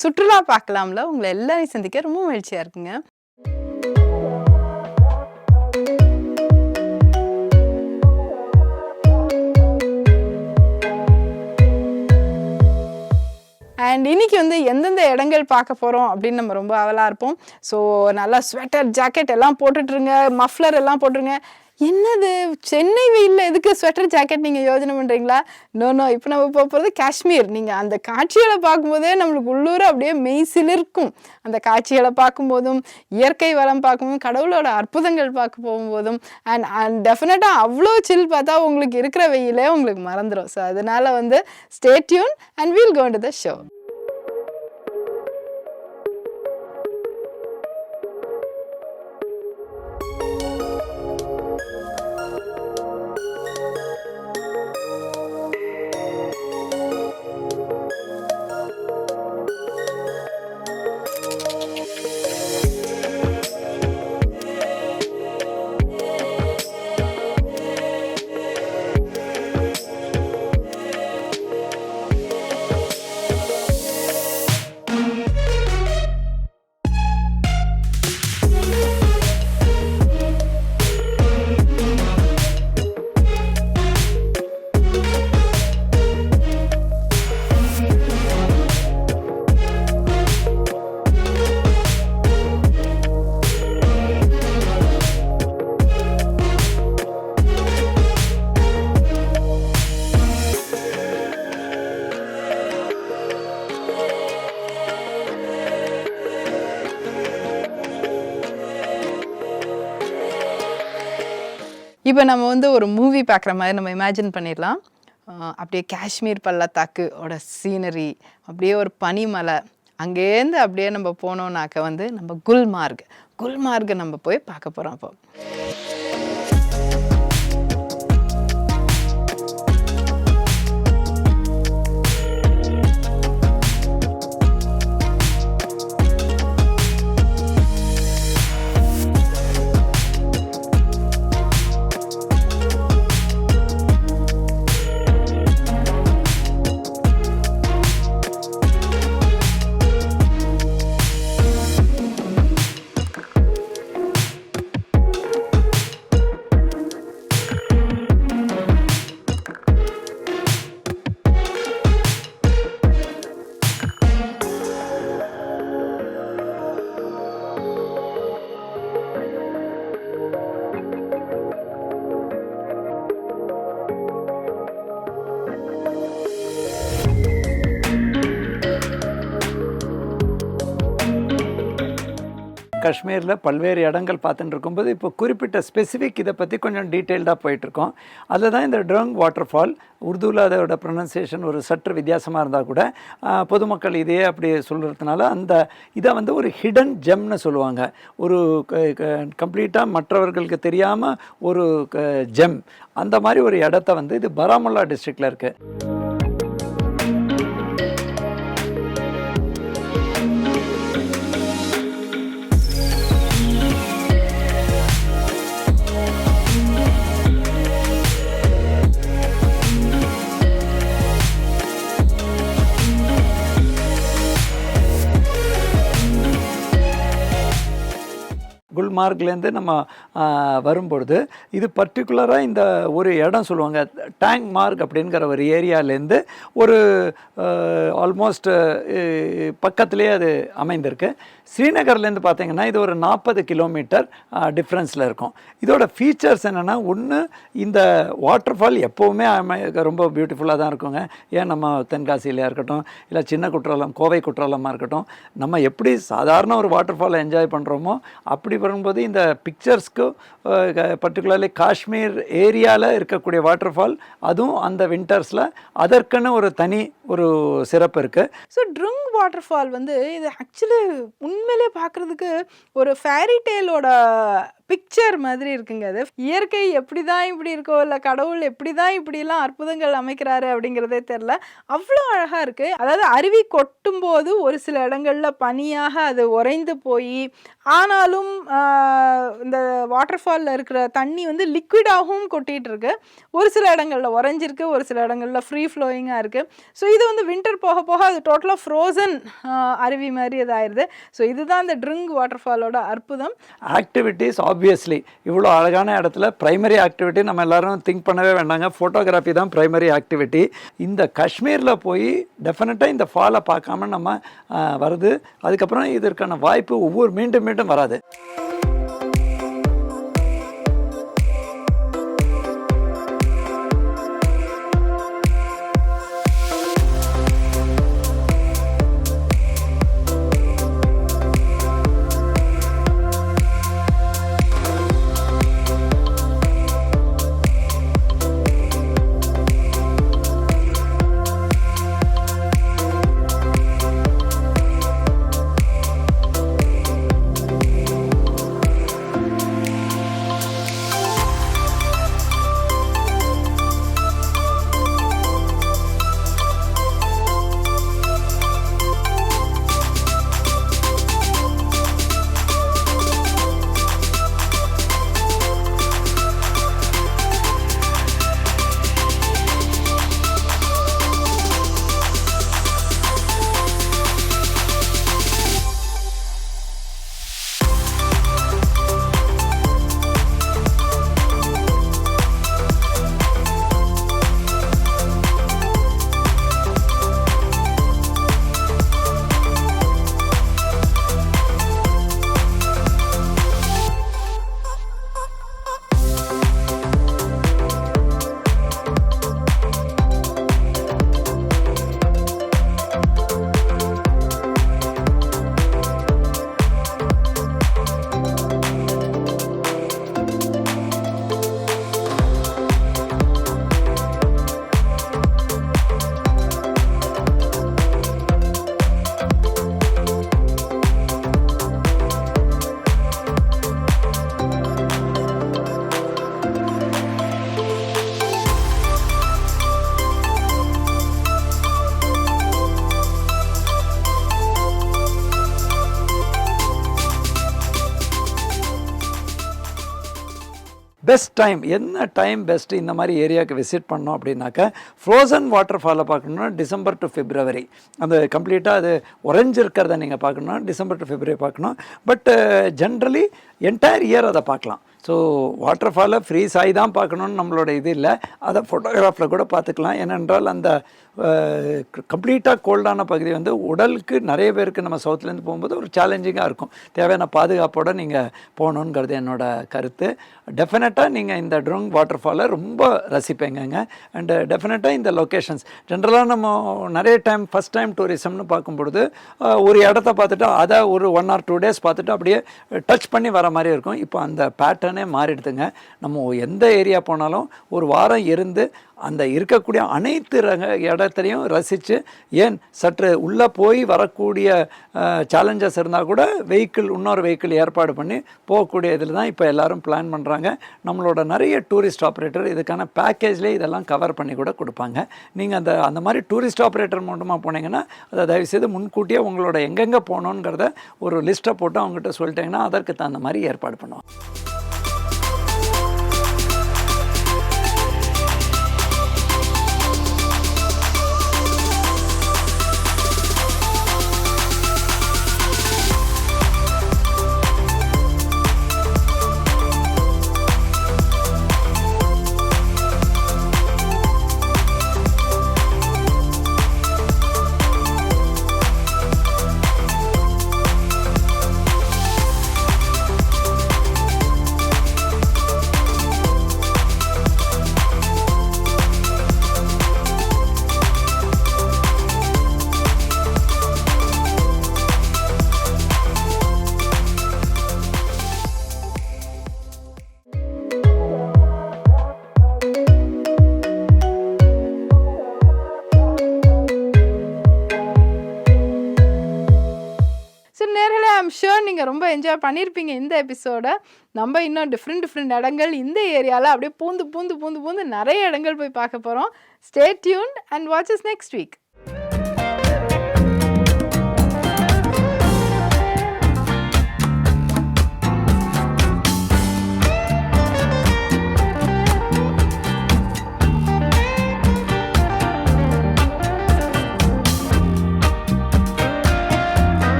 சுற்றுலா பார்க்கலாம்ல. உங்கள எல்லாரையும் சந்திக்க ரொம்ப மகிழ்ச்சியா இருக்குங்க. அண்ட் இன்னைக்கு வந்து எந்தெந்த இடங்கள் பார்க்க போகிறோம் அப்படின்னு நம்ம ரொம்ப ஆவலாக இருப்போம். ஸோ நல்லா ஸ்வெட்டர் ஜாக்கெட் எல்லாம் போட்டுட்ருங்க, மஃப்ளர் எல்லாம் போட்டுருங்க. என்னது சென்னை வெயிலில் எதுக்கு ஸ்வெட்டர் ஜாக்கெட் நீங்கள் யோஜனை பண்ணுறீங்களா? நோ இப்போ நம்ம போகிறது காஷ்மீர். நீங்கள் அந்த காட்சிகளை பார்க்கும்போதே நம்மளுக்கு உள்ளூர் அப்படியே மெய் சிலிர்க்கும். அந்த காட்சிகளை பார்க்கும்போதும், இயற்கை வளம் பார்க்கும்போதும், கடவுளோட அற்புதங்கள் பார்க்க போகும்போதும் அண்ட் டெஃபினட்டாக அவ்வளோ சில் பார்த்தா உங்களுக்கு இருக்கிற வெயிலே உங்களுக்கு மறந்துடும். ஸோ அதனால் வந்து stay tune and we'll go to the show. இப்போ நம்ம வந்து ஒரு மூவி பார்க்குற மாதிரி நம்ம இமேஜின் பண்ணிடலாம். அப்படியே காஷ்மீர் பள்ளத்தாக்கோட சீனரி, அப்படியே ஒரு பனிமலை, அங்கேருந்து அப்படியே நம்ம போனோம்னாக்க வந்து நம்ம குல்மார்க் நம்ம போய் பார்க்க போகிறோம். அப்போ காஷ்மீரில் பல்வேறு இடங்கள் பார்த்துட்டு இருக்கும்போது இப்போ குறிப்பிட்ட ஸ்பெசிஃபிக் இதை பற்றி கொஞ்சம் டீட்டெயில்டாக போயிட்டுருக்கோம். அதில் தான் இந்த ட்ரங் வாட்டர் ஃபால், உருதுவில் அதோட ப்ரொனன்சியேஷன் ஒரு சற்று வித்தியாசமாக இருந்தால் கூட பொதுமக்கள் இதே அப்படி சொல்கிறதுனால அந்த இதை வந்து ஒரு ஹிடன் ஜெம்னு சொல்லுவாங்க. ஒரு கம்ப்ளீட்டாக மற்றவர்களுக்கு தெரியாமல் ஒரு ஜெம், அந்த மாதிரி ஒரு இடத்த வந்து இது பாராமுல்லா டிஸ்ட்ரிக்டில் இருக்குது. குல்மார்க்லேருந்து நம்ம வரும்பொழுது இது பர்டிகுலராக இந்த ஒரு இடம் சொல்லுவாங்க, டேங்க் மார்க் அப்படிங்கிற ஒரு ஏரியாலேருந்து ஒரு ஆல்மோஸ்ட் பக்கத்துலேயே அது அமைந்திருக்கு. ஸ்ரீநகர்லேருந்து பார்த்திங்கன்னா இது ஒரு 40 கிலோமீட்டர் டிஃப்ரென்ஸில் இருக்கும். இதோட ஃபீச்சர்ஸ் என்னென்னா, ஒன்று இந்த வாட்டர் ஃபால் எப்போவுமே ரொம்ப பியூட்டிஃபுல்லாக தான் இருக்குங்க. ஏன் நம்ம தென்காசியிலையாக இருக்கட்டும், இல்லை சின்ன குற்றாலம், கோவை குற்றாலமாக இருக்கட்டும், நம்ம எப்படி சாதாரண ஒரு வாட்டர் ஃபாலை என்ஜாய் பண்ணுறோமோ அப்படி வரும்போது இந்த பிக்சர்ஸ்க்கு பர்டிகுலர்லி காஷ்மீர் ஏரியாவில் இருக்கக்கூடிய வாட்டர் ஃபால், அதுவும் அந்த வின்டர்ஸில் அதற்குன்னு ஒரு தனி ஒரு சிறப்பு இருக்குது. ஸோ ட்ரங் வாட்டர் ஃபால் வந்து இது ஆக்சுவலி உண்மையிலே பார்க்குறதுக்கு ஒரு ஃபேரி டேலோட பிக்சர் மாதிரி இருக்குங்க. அது இயற்கை எப்படி தான் இப்படி இருக்கோ, இல்லை கடவுள் எப்படி தான் இப்படிலாம் அற்புதங்கள் அமைக்கிறாரு அப்படிங்கிறதே தெரில. அவ்வளோ அழகாக இருக்குது. அதாவது அருவி கொட்டும்போது ஒரு சில இடங்களில் பனியாக அது உறைந்து போய், ஆனாலும் இந்த வாட்டர் ஃபாலில் இருக்கிற தண்ணி வந்து லிக்விடாகவும் கொட்டிகிட்டு இருக்கு. ஒரு சில இடங்களில் உறைஞ்சிருக்கு, ஒரு சில இடங்களில் ஃப்ரீ ஃப்ளோயிங்காக இருக்குது. ஸோ இது வந்து வின்டர் போக போக அது டோட்டலாக ஃப்ரோசன் அருவி மாதிரி அது ஆயிடுது. ஸோ இதுதான் இந்த ட்ரிங்க் வாட்டர் ஃபாலோட அற்புதம். ஆக்டிவிட்டீஸ் ஆப்வியஸ்லி இவ்வளோ அழகான இடத்துல ப்ரைமரி ஆக்டிவிட்டி நம்ம எல்லாரும் திங்க் பண்ணவே வேண்டாங்க. ஃபோட்டோகிராஃபி தான் ப்ரைமரி ஆக்டிவிட்டி. இந்த காஷ்மீரில் போய் டெஃபினட்டாக இந்த ஃபாலை பார்க்காம நம்ம வருது. அதுக்கப்புறம் இதற்கான வாய்ப்பு மீண்டும் மீண்டும் வராது. பெஸ்ட் டைம் என்ன டைம் பெஸ்ட்டு இந்த மாதிரி ஏரியாவுக்கு விசிட் பண்ணோம் அப்படின்னாக்கா, ஃப்ரோசன் வாட்டர் ஃபாலை பார்க்கணுன்னா டிசம்பர் டு பிப்ரவரி. அந்த கம்ப்ளீட்டாக அது உறைஞ்சிருக்கிறத நீங்கள் பார்க்கணுன்னா டிசம்பர் டு பிப்ரவரி பார்க்கணும். பட் ஜென்ரலி என்டையர் இயர் அதை பார்க்கலாம். ஸோ வாட்டர் ஃபாலை ஃப்ரீஸ் ஆகி தான் பார்க்கணுன்னு நம்மளோட இது இல்லை, அதை ஃபோட்டோகிராஃபில் கூட பார்த்துக்கலாம். ஏனென்றால் அந்த கம்ப்ளீட்டாக கோல்டான பகுதி வந்து உடலுக்கு நிறைய பேருக்கு நம்ம சவுத்துலேருந்து போகும்போது ஒரு சேலஞ்சிங்காக இருக்கும். தேவையான பாதுகாப்போடு நீங்கள் போகணுங்கிறது என்னோட கருத்து. டெஃபினட்டாக நீங்கள் இந்த ட்ரோங் வாட்டர் ஃபாலை ரொம்ப ரசிப்பேங்க. அண்டு டெஃபினட்டாக இந்த லொக்கேஷன்ஸ் ஜென்ரலாக நம்ம நிறைய டைம் ஃபஸ்ட் டைம் டூரிசம்னு பார்க்கும்பொழுது ஒரு இடத்த பார்த்துட்டு அதை ஒரு 1 or 2 days பார்த்துட்டு அப்படியே டச் பண்ணி வர மாதிரி இருக்கும். இப்போ அந்த பேட்டர்னே மாறிடுதுங்க. நம்ம எந்த ஏரியா போனாலும் ஒரு வாரம் இருந்து அந்த இருக்கக்கூடிய அனைத்து இடத்துலையும் ரசித்து, ஏன் சற்று உள்ளே போய் வரக்கூடிய சேலஞ்சஸ் இருந்தால் கூட இன்னொரு வெஹிக்கிள் ஏற்பாடு பண்ணி போகக்கூடிய இதில் தான் இப்போ எல்லோரும் பிளான் பண்ணுறாங்க. நம்மளோட நிறைய டூரிஸ்ட் ஆப்ரேட்டர் இதுக்கான பேக்கேஜ்லேயே இதெல்லாம் கவர் பண்ணி கூட கொடுப்பாங்க. நீங்கள் அந்த மாதிரி டூரிஸ்ட் ஆப்ரேட்டர் மூலமாக போனீங்கன்னா அதை தயவுசெய்து முன்கூட்டியே உங்களோட எங்கெங்கே போகணுங்கிறத ஒரு லிஸ்ட்டை போட்டு அவங்ககிட்ட சொல்லிட்டீங்கன்னா அதற்கு தகுந்த மாதிரி ஏற்பாடு பண்ணுவாங்க. ஐம் ஷூர் நீங்கள் ரொம்ப என்ஜாய் பண்ணியிருப்பீங்க இந்த எபிசோட. நம்ம இன்னும் டிஃப்ரெண்ட் இடங்கள் இந்த ஏரியாவில் அப்படியே பூந்து நிறைய இடங்கள் போய் பார்க்க போகிறோம். Stay tuned and watch us next week.